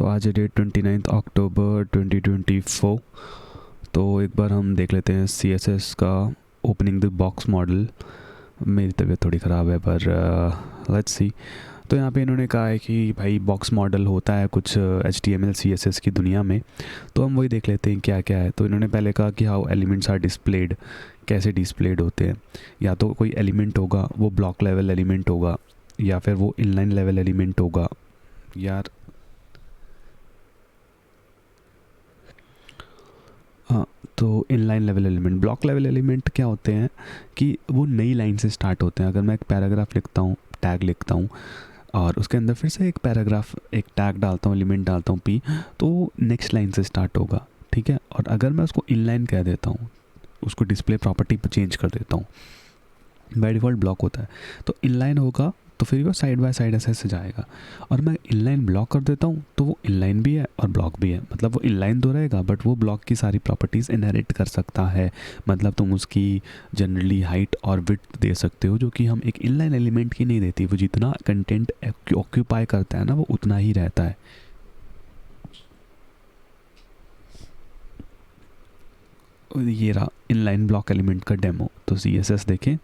आज डेट 29 अक्टूबर 2024। तो एक बार हम देख लेते हैं CSS का ओपनिंग द बॉक्स मॉडल। मेरी तबीयत थोड़ी ख़राब है पर लेट्स सी। तो यहाँ पे इन्होंने कहा है कि भाई बॉक्स मॉडल होता है कुछ HTML CSS की दुनिया में, तो हम वही देख लेते हैं क्या क्या है। तो इन्होंने पहले कहा कि हाउ एलिमेंट्स आर डिस्प्लेड, कैसे डिस्प्लेड होते हैं। या तो कोई एलिमेंट होगा वो ब्लॉक लेवल एलिमेंट होगा, या फिर वो इनलाइन लेवल एलिमेंट होगा। यार हाँ, तो inline level element, block level element क्या होते हैं कि वो नई लाइन से स्टार्ट होते हैं। अगर मैं एक पैराग्राफ लिखता हूँ, टैग लिखता हूँ और उसके अंदर फिर से एक पैराग्राफ, एक टैग डालता हूँ, एलिमेंट डालता हूँ P, तो नेक्स्ट लाइन से स्टार्ट होगा। ठीक है, और अगर मैं उसको इनलाइन कह देता हूँ, उसको डिस्प्ले प्रॉपर्टी पर चेंज कर देता हूँ, बाय डिफ़ॉल्ट ब्लॉक होता है, तो इनलाइन होगा तो फिर वो साइड बाय साइड ऐसे जाएगा। और मैं इनलाइन ब्लॉक कर देता हूँ तो वो इनलाइन भी है और ब्लॉक भी है। मतलब वो इनलाइन तो रहेगा बट वो ब्लॉक की सारी प्रॉपर्टीज़ इनहेरिट कर सकता है। मतलब तुम उसकी जनरली हाइट और विड्थ दे सकते हो, जो कि हम एक इनलाइन एलिमेंट की नहीं देती। वो जितना कंटेंट ऑक्यूपाई करता है ना, वो उतना ही रहता है। ये रहा इनलाइन ब्लॉक एलिमेंट का डेमो। तो CSS देखें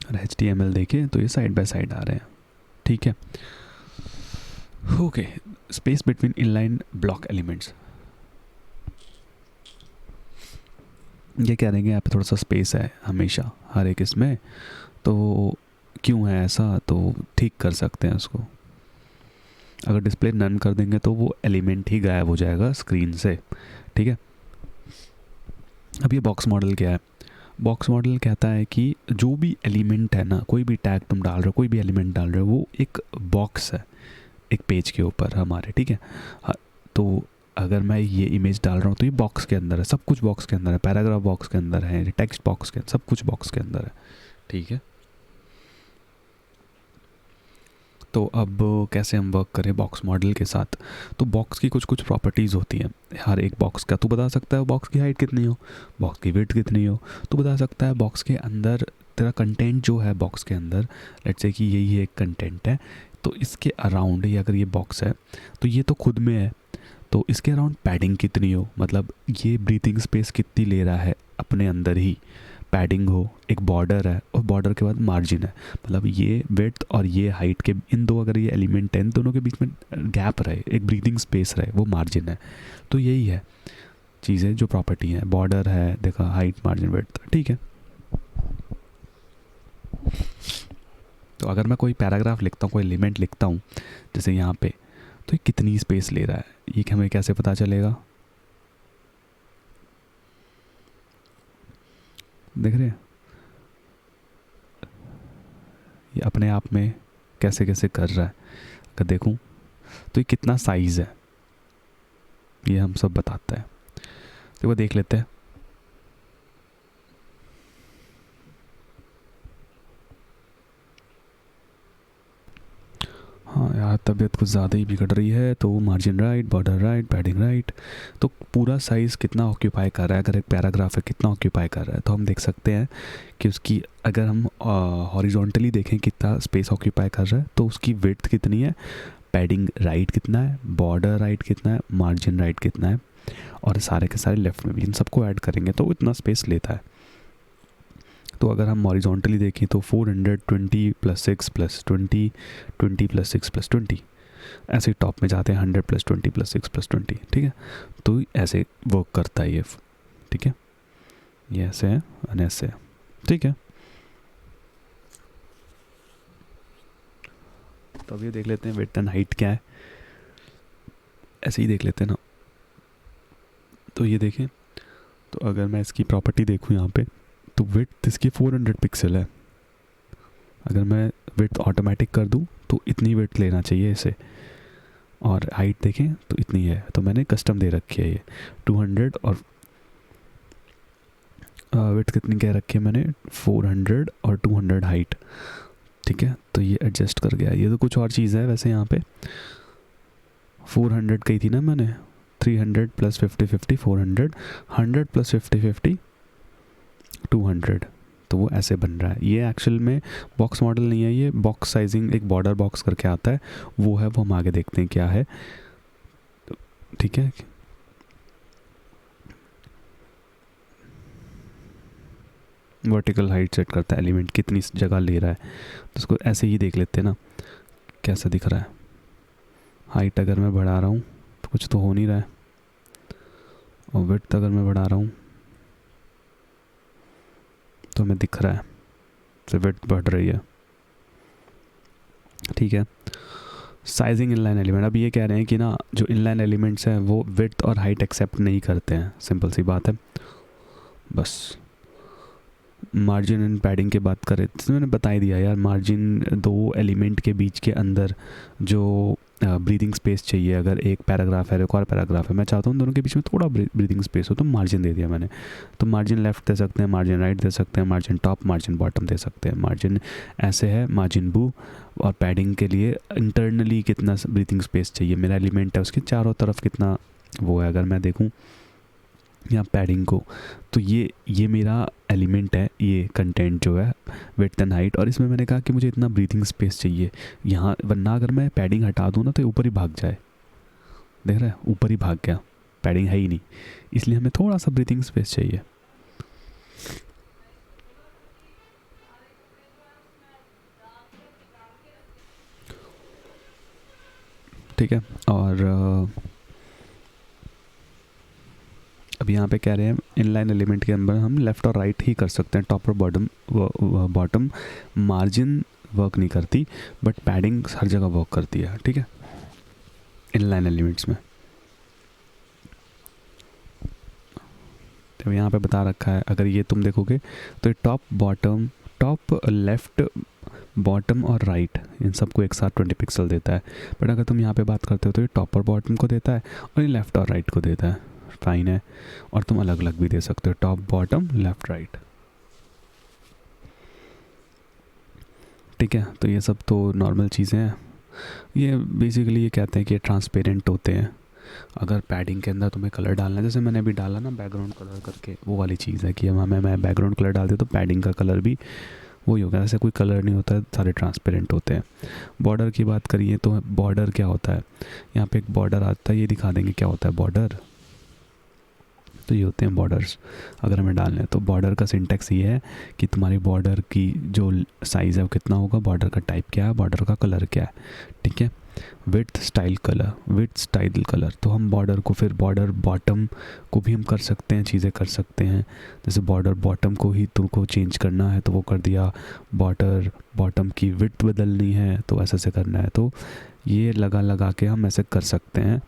और HTML देखें तो ये साइड बाय साइड आ रहे हैं। ठीक है, okay. Space between inline block elements, ये कह रहे हैं यहाँ पे थोड़ा सा स्पेस है हमेशा हर एक इसमें। तो क्यों है ऐसा, तो ठीक कर सकते हैं उसको। अगर डिस्प्ले नन कर देंगे तो वो एलिमेंट ही गायब हो जाएगा स्क्रीन से। ठीक है, अब ये बॉक्स मॉडल क्या है। बॉक्स मॉडल कहता है कि जो भी एलिमेंट है ना, कोई भी टैग तुम डाल रहे हो, कोई भी एलिमेंट डाल रहे हो, वो एक बॉक्स है एक पेज के ऊपर हमारे। ठीक है, तो अगर मैं ये इमेज डाल रहा हूँ तो ये बॉक्स के अंदर है, सब कुछ बॉक्स के अंदर है, पैराग्राफ बॉक्स के अंदर है, टेक्स्ट बॉक्स के अंदर, सब कुछ बॉक्स के अंदर है। ठीक है, तो अब कैसे हम वर्क करें बॉक्स मॉडल के साथ। तो बॉक्स की कुछ कुछ प्रॉपर्टीज़ होती हैं हर एक बॉक्स का। तू बता सकता है बॉक्स की हाइट कितनी हो, बॉक्स की विड्थ कितनी हो। तू बता सकता है बॉक्स के अंदर तेरा कंटेंट जो है बॉक्स के अंदर, लेट्स से कि यही एक कंटेंट है, तो इसके अराउंड, ये अगर ये बॉक्स है तो ये तो खुद में है, तो इसके अराउंड पैडिंग कितनी हो, मतलब ये ब्रीथिंग स्पेस कितनी ले रहा है अपने अंदर ही, पैडिंग हो। एक बॉर्डर है और बॉर्डर के बाद मार्जिन है, मतलब ये विड्थ और ये हाइट के इन दो, अगर ये एलिमेंट है, इन दोनों के बीच में गैप रहे, एक ब्रीथिंग स्पेस रहे, वो मार्जिन है। तो यही है चीज़ें जो प्रॉपर्टी हैं। बॉर्डर है, देखा, हाइट, मार्जिन, विड्थ। ठीक है, तो अगर मैं कोई पैराग्राफ लिखता हूँ, कोई एलिमेंट लिखता हूँ जैसे यहाँ पे, तो ये कितनी स्पेस ले रहा है ये हमें कैसे पता चलेगा। देख रहे हैं ये अपने आप में कैसे कैसे कर रहा है। अगर देखूं तो ये कितना साइज़ है ये हम सब बताता है। तो वो देख लेते हैं। हाँ यार, तबीयत कुछ ज़्यादा ही बिगड़ रही है। तो margin right, border right, padding right, तो पूरा साइज़ कितना ऑक्यूपाई कर रहा है, अगर एक पैराग्राफ है कितना ऑक्यूपाई कर रहा है, तो हम देख सकते हैं कि उसकी, अगर हम हॉरिजॉन्टली देखें कितना स्पेस ऑक्यूपाई कर रहा है, तो उसकी विड्थ कितनी है, पैडिंग राइट कितना है, बॉर्डर राइट कितना है, मार्जिन राइट कितना है, और सारे के सारे लेफ्ट में भी, इन सबको ऐड करेंगे तो इतना स्पेस लेता है। तो अगर हम हॉरिजॉन्टली देखें तो 420 + 6 + 20, 20 + 6 + 20, ऐसे टॉप में जाते हैं 100 + 20 + 6 + 20। ठीक है, तो ऐसे वर्क करता है ये। ठीक है, ये ऐसे है और ऐसे है। ठीक है, तो अब ये देख लेते हैं विड्थ एंड हाइट क्या है, ऐसे ही देख लेते हैं ना। तो ये देखें, तो अगर मैं इसकी प्रॉपर्टी देखूँ यहाँ पे, तो विड्थ इसकी 400 पिक्सल है। अगर मैं विड्थ ऑटोमेटिक कर दूँ तो इतनी विड्थ लेना चाहिए इसे, और हाइट देखें तो इतनी है। तो मैंने कस्टम दे रखी है ये 200, और विड्थ कितनी कह रखी है मैंने, 400 और 200 हाइट। ठीक है, तो ये एडजस्ट कर गया। ये तो कुछ और चीज़ है वैसे, यहाँ पे 400 कही थी ना मैंने, 300 + 50 50 400, 100 + 50 50 200। तो वो ऐसे बन रहा है। ये एक्चुअल में बॉक्स मॉडल नहीं है, ये बॉक्स साइजिंग एक बॉर्डर बॉक्स करके आता है, वो है, वो हम आगे देखते हैं क्या है। ठीक है, वर्टिकल हाइट सेट करता है, एलिमेंट कितनी जगह ले रहा है, तो उसको ऐसे ही देख लेते हैं ना कैसा दिख रहा है। हाइट अगर मैं बढ़ा रहा हूँ तो कुछ तो हो नहीं रहा है, और विड्थ अगर मैं बढ़ा रहा हूँ तो हमें दिख रहा है तो विड्थ बढ़ रही है। ठीक है, साइजिंग इनलाइन एलिमेंट, अब ये कह रहे हैं कि ना जो इनलाइन एलिमेंट्स हैं वो विड्थ और हाइट एक्सेप्ट नहीं करते हैं, सिंपल सी बात है बस। मार्जिन एंड पैडिंग की बात करें तो मैंने बता ही दिया यार, मार्जिन दो एलिमेंट के बीच के अंदर जो ब्रीदिंग स्पेस चाहिए, अगर एक पैराग्राफ है एक और पैराग्राफ है, मैं चाहता हूँ दोनों के बीच में थोड़ा ब्रीदिंग स्पेस हो, तो मार्जिन दे दिया मैंने। तो मार्जिन लेफ़्ट दे सकते हैं, मार्जिन राइट दे सकते हैं, मार्जिन टॉप मार्जिन बॉटम दे सकते हैं, मार्जिन ऐसे है, मार्जिन बू। और पैडिंग के लिए इंटरनली कितना ब्रीदिंग स्पेस चाहिए, मेरा एलिमेंट है उसके चारों तरफ कितना वो है, अगर मैं देखूँ या पैडिंग को, तो ये मेरा एलिमेंट है, ये कंटेंट जो है विड्थ एंड हाइट, और इसमें मैंने कहा कि मुझे इतना ब्रीथिंग स्पेस चाहिए यहाँ, वरना अगर मैं पैडिंग हटा दूँ ना तो ऊपर ही भाग जाए, देख रहे हैं ऊपर ही भाग गया, पैडिंग है ही नहीं, इसलिए हमें थोड़ा सा ब्रीथिंग स्पेस चाहिए। ठीक है, और अब यहाँ पे कह रहे हैं इनलाइन एलिमेंट के अंदर हम लेफ़्ट और राइट ही कर सकते हैं, टॉप और बॉटम मार्जिन वर्क नहीं करती, बट पैडिंग हर जगह वर्क करती है। ठीक है, इनलाइन एलिमेंट्स में तो यहाँ पे बता रखा है, अगर ये तुम देखोगे तो ये टॉप लेफ़्ट बॉटम और राइट इन सबको एक साथ 20 पिक्सल देता है, बट अगर तुम यहाँ पे बात करते हो तो ये टॉप और बॉटम को देता है और ये लेफ़्ट और राइट को देता है, फाइन है। और तुम अलग अलग भी दे सकते हो, टॉप बॉटम लेफ़्ट राइट। ठीक है, तो ये सब तो नॉर्मल चीज़ें हैं, ये बेसिकली ये कहते हैं कि ये ट्रांसपेरेंट होते हैं। अगर पैडिंग के अंदर तुम्हें कलर डालना है, जैसे मैंने अभी डाला ना बैकग्राउंड कलर करके, वो वाली चीज़ है कि हम मैं बैकग्राउंड कलर डाल दिया तो पैडिंग का कलर भी वही होगा, ऐसे कोई कलर नहीं होता है, सारे ट्रांसपेरेंट होते हैं। बॉर्डर की बात करिए तो बॉर्डर क्या होता है, यहाँ पे एक बॉर्डर आता है, ये दिखा देंगे क्या होता है बॉर्डर, तो ये होते हैं बॉर्डर्स। अगर हमें डालना है तो बॉर्डर का सिंटेक्स ये है कि तुम्हारी बॉर्डर की जो साइज़ है वो कितना होगा, बॉर्डर का टाइप क्या है, बॉर्डर का कलर क्या है। ठीक है, विड्थ स्टाइल कलर, तो हम बॉर्डर को फिर बॉर्डर बॉटम को भी हम कर सकते हैं, चीज़ें कर सकते हैं, जैसे बॉर्डर बॉटम को ही तुमको चेंज करना है तो वो कर दिया, बॉर्डर बॉटम की विड्थ बदलनी है तो ऐसे से करना है, तो ये लगा के हम ऐसे कर सकते हैं।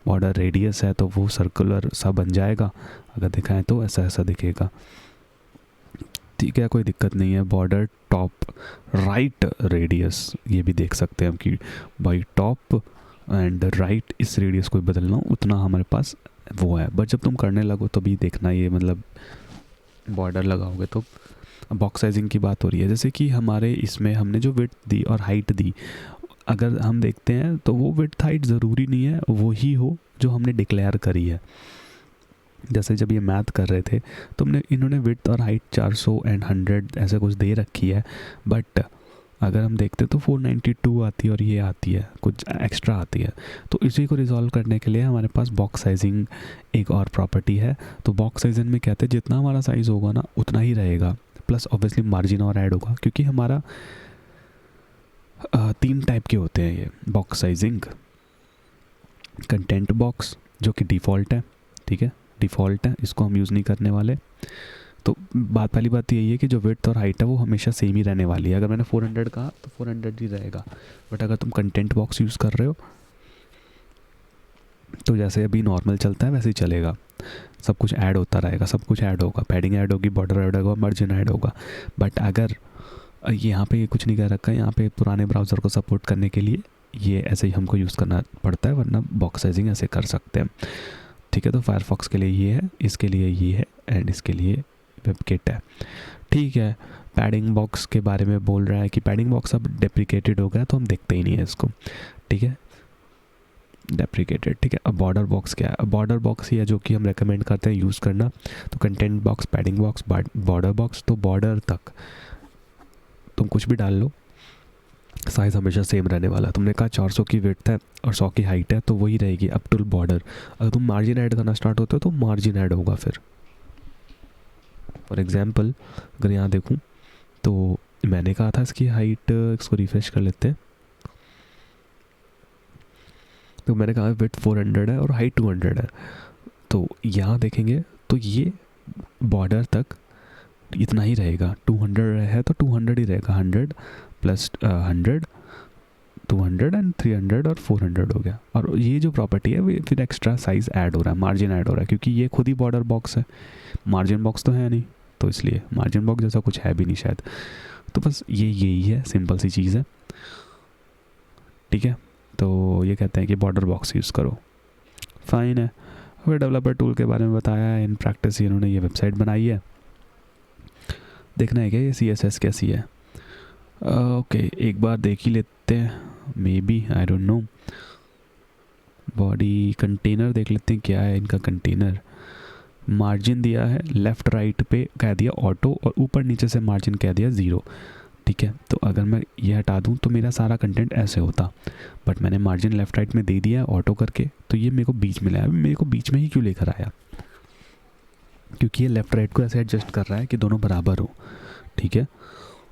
बॉर्डर रेडियस है तो वो सर्कुलर सा बन जाएगा, अगर दिखाएं तो ऐसा ऐसा दिखेगा। ठीक है, कोई दिक्कत नहीं है। बॉर्डर टॉप राइट रेडियस, ये भी देख सकते हैं हम कि भाई टॉप एंड राइट इस रेडियस को बदलना उतना हमारे पास वो है, बट जब तुम करने लगो तो भी देखना, ये मतलब बॉर्डर लगाओगे तो बॉक्स साइजिंग की बात हो रही है, जैसे कि हमारे इसमें हमने जो विड्थ दी और हाइट दी, अगर हम देखते हैं तो वो विड्थ हाइट ज़रूरी नहीं है वो ही हो जो हमने डिक्लेयर करी है। जैसे जब ये मैथ कर रहे थे तो इन्होंने विड्थ और हाइट 400 एंड 100 ऐसे कुछ दे रखी है, बट अगर हम देखते तो 492 आती है और ये आती है कुछ एक्स्ट्रा आती है। तो इसी को रिजॉल्व करने के लिए हमारे पास बॉक्स साइजिंग एक और प्रॉपर्टी है। तो बॉक्स साइजिंग में कहते हैं जितना हमारा साइज़ होगा ना उतना ही रहेगा, प्लस ऑब्वियसली मार्जिन और ऐड होगा, क्योंकि हमारा 3 टाइप के होते हैं ये बॉक्स साइजिंग। कंटेंट बॉक्स जो कि डिफ़ॉल्ट है, ठीक है, डिफ़ॉल्ट है, इसको हम यूज़ नहीं करने वाले। तो पहली बात यही है कि जो विड्थ और हाइट है वो हमेशा सेम ही रहने वाली है। अगर मैंने 400 कहा तो 400 ही रहेगा, बट अगर तुम कंटेंट बॉक्स यूज़ कर रहे हो तो जैसे अभी नॉर्मल चलता है वैसे ही चलेगा, सब कुछ ऐड होता रहेगा, सब कुछ ऐड होगा, पैडिंग ऐड होगी, बॉर्डर ऐड होगा, मार्जिन ऐड होगा। बट अगर यहाँ पे ये कुछ नहीं कह रखा है, यहाँ पे पुराने ब्राउज़र को सपोर्ट करने के लिए ये ऐसे ही हमको यूज़ करना पड़ता है, वरना बॉक्स साइजिंग ऐसे कर सकते हैं। ठीक है, तो फायरफॉक्स के लिए ये है, इसके लिए ये है, एंड इसके लिए वेबकिट है। ठीक है, पैडिंग बॉक्स के बारे में बोल रहा है कि पैडिंग बॉक्स अब डेप्रिकेटेड हो गया तो हम देखते ही नहीं है इसको। ठीक है, डेप्रिकेटेड, ठीक है। अब बॉर्डर बॉक्स क्या है? अब बॉर्डर बॉक्स ही है जो कि हम रेकमेंड करते हैं यूज़ करना। तो content box, padding box, border box, तो बॉर्डर तक तुम कुछ भी डाल लो, साइज़ हमेशा सेम रहने वाला। तुमने कहा 400 की विड्थ है और 100 की हाइट है तो वही रहेगी अप टू बॉर्डर। अगर तुम मार्जिन ऐड करना स्टार्ट होते हो तो मार्जिन ऐड होगा फिर। फॉर एग्जांपल अगर यहाँ देखूँ तो मैंने कहा था इसकी हाइट, इसको रिफ्रेश कर लेते हैं, तो मैंने कहा विड्थ 400 है और हाइट 200 है। तो यहाँ देखेंगे तो ये बॉर्डर तक इतना ही रहेगा, 200 है तो 200 ही रहेगा, 100 प्लस 100, 200 एंड 300 और 400 हो गया। और ये जो प्रॉपर्टी है वो फिर एक्स्ट्रा साइज़ ऐड हो रहा है, मार्जिन ऐड हो रहा है, क्योंकि ये खुद ही बॉर्डर बॉक्स है, मार्जिन बॉक्स तो है नहीं, तो इसलिए मार्जिन बॉक्स जैसा कुछ है भी नहीं शायद। तो बस यही है, सिंपल सी चीज़ है, ठीक है। तो ये कहते हैं कि बॉर्डर बॉक्स यूज़ करो, फ़ाइन है। फिर डेवलपर टूल के बारे में बताया है, इन प्रैक्टिस इन्होंने ये वेबसाइट बनाई है, देखना है क्या ये CSS कैसी है। ओके, एक बार देख ही लेते हैं, may be, I don't no. Body container देख लेते हैं क्या है इनका कंटेनर। मार्जिन दिया है, लेफ़्ट राइट पे कह दिया ऑटो, और ऊपर नीचे से मार्जिन कह दिया 0, ठीक है। तो अगर मैं ये हटा दूँ तो मेरा सारा कंटेंट ऐसे होता, बट मैंने मार्जिन लेफ़्ट राइट में दे दिया है ऑटो करके, तो ये मेरे को बीच में लाया। मेरे को बीच में ही क्यों लेकर आया? क्योंकि ये लेफ़्ट राइट को ऐसे एडजस्ट कर रहा है कि दोनों बराबर हो, ठीक है।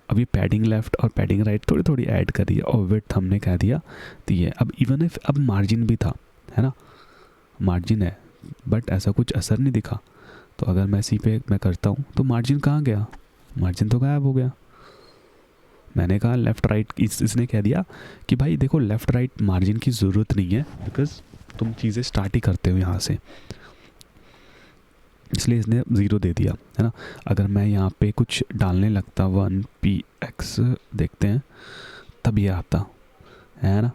अभी पैडिंग लेफ़्ट और पैडिंग राइट थोड़ी थोड़ी ऐड करी है, और विड्थ हमने कह दिया तो ये। अब इवन इफ अब मार्जिन भी था, है ना, मार्जिन है बट ऐसा कुछ असर नहीं दिखा। तो अगर मैं इसी पे मैं करता हूँ तो मार्जिन कहाँ गया? मार्जिन तो गायब हो गया। मैंने कहा लेफ़्ट राइट, इसने कह दिया कि भाई देखो लेफ़्ट राइट मार्जिन की ज़रूरत नहीं है, बिकॉज तुम चीज़ें स्टार्ट ही करते हो यहाँ से, इसलिए इसने 0 दे दिया, है ना। अगर मैं यहाँ पे कुछ डालने लगता 1px देखते हैं, तब ये आता है ना।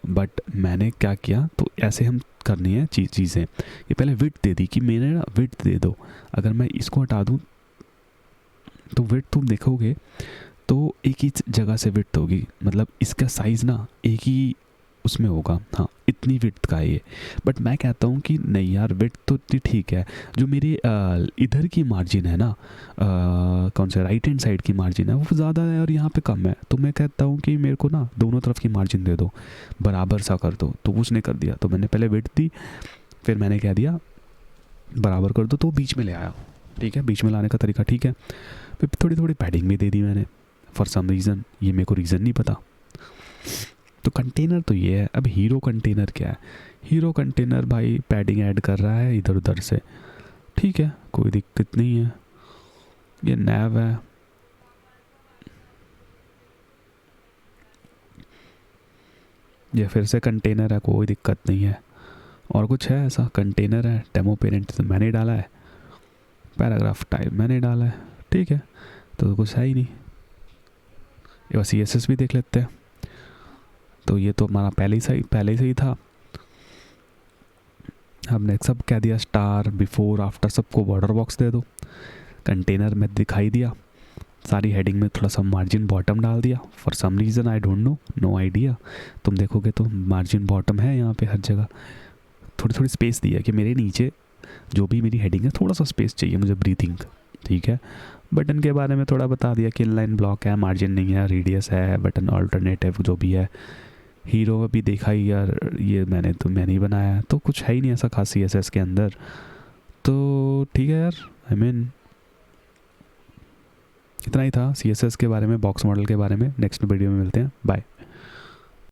बट मैंने क्या किया, तो ऐसे हम करनी है चीज़ें। ये पहले विड्थ दे दी कि मैंने ना विड्थ दे दो। अगर मैं इसको हटा दूँ तो विड्थ तुम देखोगे तो एक ही जगह से विड्थ होगी, मतलब इसका साइज़ ना एक ही उसमें होगा, हाँ इतनी विड्थ का है ये। बट मैं कहता हूँ कि नहीं यार, विड्थ तो इतनी ठीक है, जो मेरी इधर की मार्जिन है ना, कौन सा राइट हैंड साइड की मार्जिन है वो ज़्यादा है और यहाँ पे कम है, तो मैं कहता हूँ कि मेरे को ना दोनों तरफ की मार्जिन दे दो, बराबर सा कर दो। तो उसने कर दिया, तो मैंने पहले विड्थ दी, फिर मैंने कह दिया बराबर कर दो, तो बीच में ले आया, ठीक है। बीच में लाने का तरीका ठीक है। फिर थोड़ी थोड़ी पैडिंग भी दे दी मैंने, फॉर सम रीज़न, ये मेरे को रीज़न नहीं पता। तो कंटेनर तो ये है। अब हीरो कंटेनर क्या है? हीरो कंटेनर भाई पैडिंग ऐड कर रहा है इधर उधर से, ठीक है, कोई दिक्कत नहीं है। ये नैव है, ये फिर से कंटेनर है, कोई दिक्कत नहीं है। और कुछ है ऐसा? कंटेनर है, डेमो पेरेंट तो मैंने डाला है, पैराग्राफ टाइप मैंने डाला है, ठीक है। तो कुछ है ही नहीं। ये बस CSS भी देख लेते हैं। तो ये तो हमारा पहले से ही था। हमने सब कह दिया, स्टार, बिफोर, आफ्टर सबको बॉर्डर बॉक्स दे दो। कंटेनर में दिखाई दिया, सारी हेडिंग में थोड़ा सा मार्जिन बॉटम डाल दिया, for some reason I don't know, no idea. तुम देखोगे तो मार्जिन बॉटम है यहाँ पे हर जगह। थोड़ी थोड़ी स्पेस दी है कि मेरे नीचे जो भी मेरी हेडिंग है थोड़ा सा स्पेस चाहिए मुझे, ब्रीथिंग, ठीक है। बटन के बारे में थोड़ा बता दिया कि इनलाइन ब्लॉक है, मार्जिन नहीं है, रेडियस है, बटन अल्टरनेटिव जो भी है। हीरो भी देखा ही यार, ये मैंने ही बनाया, तो कुछ है ही नहीं ऐसा खास CSS के अंदर। तो ठीक है यार, आई मीन इतना ही था CSS के बारे में, बॉक्स मॉडल के बारे में। नेक्स्ट वीडियो में मिलते हैं, बाय।